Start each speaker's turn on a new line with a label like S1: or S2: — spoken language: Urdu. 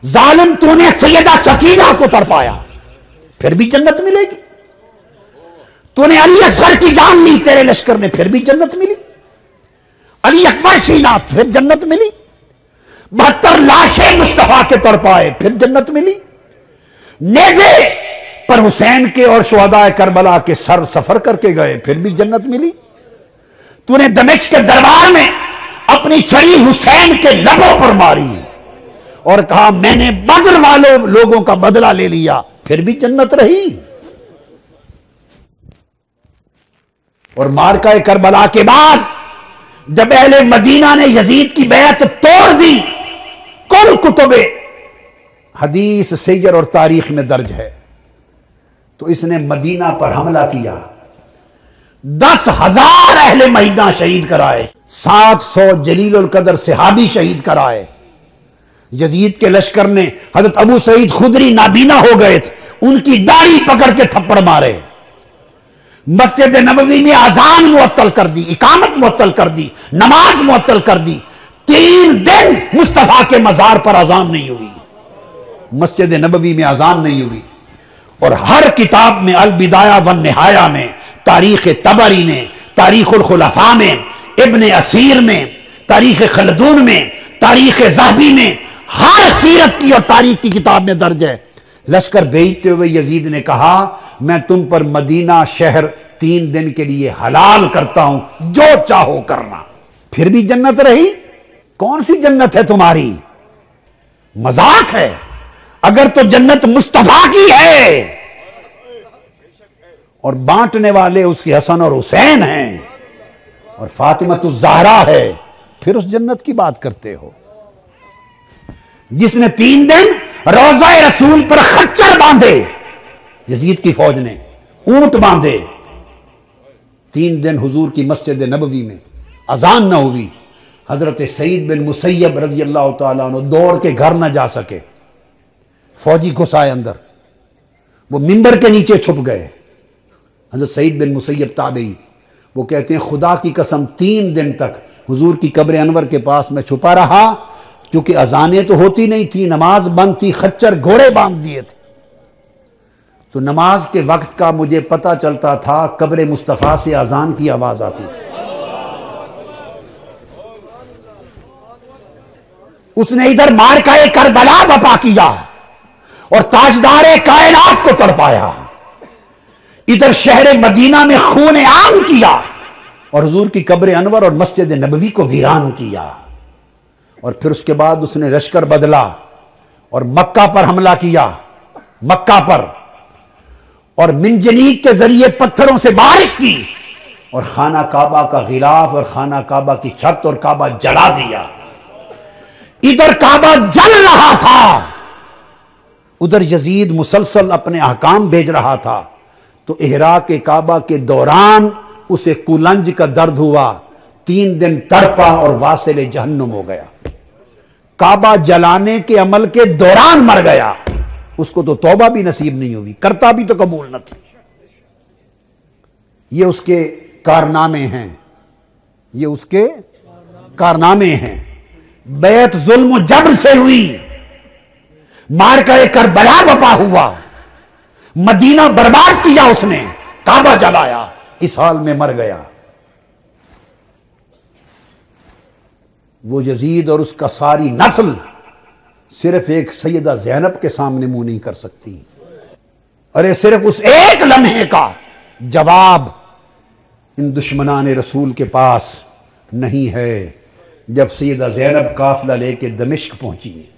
S1: ظالم تو نے سیدہ سکینہ کو تڑپایا، پھر بھی جنت ملے گی۔ تو نے علی اصغر کی جان لی تیرے لشکر نے، پھر بھی جنت ملی۔ علی اکبر چھینا، پھر جنت ملی۔ 72 لاشیں مصطفیٰ کے تڑپائے، پھر جنت ملی۔ نیزے پر حسین کے اور شہداء کربلا کے سر سفر کر کے گئے، پھر بھی جنت ملی۔ تو نے دمشق کے دربار میں اپنی چھری حسین کے لبوں پر ماری اور کہا میں نے بدر والوں لوگوں کا بدلہ لے لیا، پھر بھی جنت رہی۔ اور معرکہ کربلا کے بعد جب اہل مدینہ نے یزید کی بیعت توڑ دی، کل کتب حدیث سیر اور تاریخ میں درج ہے، تو اس نے مدینہ پر حملہ کیا، 10,000 اہل مدینہ شہید کرائے، 700 جلیل القدر صحابی شہید کرائے۔ یزید کے لشکر نے حضرت ابو سعید خدری نابینا ہو گئے تھے، ان کی داڑھی پکڑ کے تھپڑ مارے۔ مسجد نبوی میں اذان معطل کر دی، اقامت معطل کر دی، نماز معطل کر دی۔ 3 دن مصطفیٰ کے مزار پر اذان نہیں ہوئی، مسجد نبوی میں اذان نہیں ہوئی۔ اور ہر کتاب میں البدایہ والنہایہ میں، تاریخ طبری میں، تاریخ الخلفاء میں، ابن اسیر میں، تاریخ خلدون میں، تاریخ ذہبی میں، ہر سیرت کی اور تاریخ کی کتاب میں درج ہے۔ لشکر بھیجتے ہوئے یزید نے کہا میں تم پر مدینہ شہر 3 دن کے لیے حلال کرتا ہوں، جو چاہو کرنا، پھر بھی جنت رہی۔ کون سی جنت ہے تمہاری؟ مذاق ہے۔ اگر تو جنت مصطفیٰ کی ہے اور بانٹنے والے اس کے حسن اور حسین ہیں اور فاطمہ الزہرا ہے، پھر اس جنت کی بات کرتے ہو۔ جس نے 3 دن روضہ رسول پر خچر باندھے، یزید کی فوج نے اونٹ باندھے، 3 دن حضور کی مسجد نبوی میں اذان نہ ہوئی، حضرت سعید بن مسیب رضی اللہ تعالیٰ عنہ دوڑ کے گھر نہ جا سکے، فوجی گھس آئے اندر، وہ منبر کے نیچے چھپ گئے۔ حضرت سعید بن مسیب تابعی، وہ کہتے ہیں خدا کی قسم 3 دن تک حضور کی قبر انور کے پاس میں چھپا رہا، چونکہ اذانیں تو ہوتی نہیں تھی، نماز بند تھی، خچر گھوڑے باندھ دیے تھے، تو نماز کے وقت کا مجھے پتہ چلتا تھا، قبر مصطفیٰ سے اذان کی آواز آتی تھی۔ اس نے ادھر معرکہ کربلا بپا کیا اور تاجدار کائنات کو تڑپایا، ادھر شہر مدینہ میں خون عام کیا اور حضور کی قبر انور اور مسجد نبوی کو ویران کیا۔ اور پھر اس کے بعد اس نے لشکر بدلا اور مکہ پر حملہ کیا، مکہ پر، اور منجنیق کے ذریعے پتھروں سے بارش کی اور خانہ کعبہ کا غلاف اور خانہ کعبہ کی چھت اور کعبہ جلا دیا۔ ادھر کعبہ جل رہا تھا، ادھر یزید مسلسل اپنے احکام بھیج رہا تھا، تو احراق کعبہ کے دوران اسے کولنج کا درد ہوا، 3 دن تڑپا اور واصل جہنم ہو گیا۔ کعبہ جلانے کے عمل کے دوران مر گیا، اس کو تو توبہ بھی نصیب نہیں ہوئی، کرتا بھی تو قبول نہ تھی۔ یہ اس کے کارنامے ہیں، یہ اس کے کارنامے ہیں۔ بیعت ظلم و جبر سے ہوئی، معرکہ کربلا بپا ہوا، مدینہ برباد کیا اس نے، کعبہ جلایا، اس حال میں مر گیا۔ وہ یزید اور اس کا ساری نسل صرف ایک سیدہ زینب کے سامنے منہ نہیں کر سکتی۔ ارے صرف اس ایک لمحے کا جواب ان دشمنان رسول کے پاس نہیں ہے، جب سیدہ زینب قافلہ لے کے دمشق پہنچی ہیں۔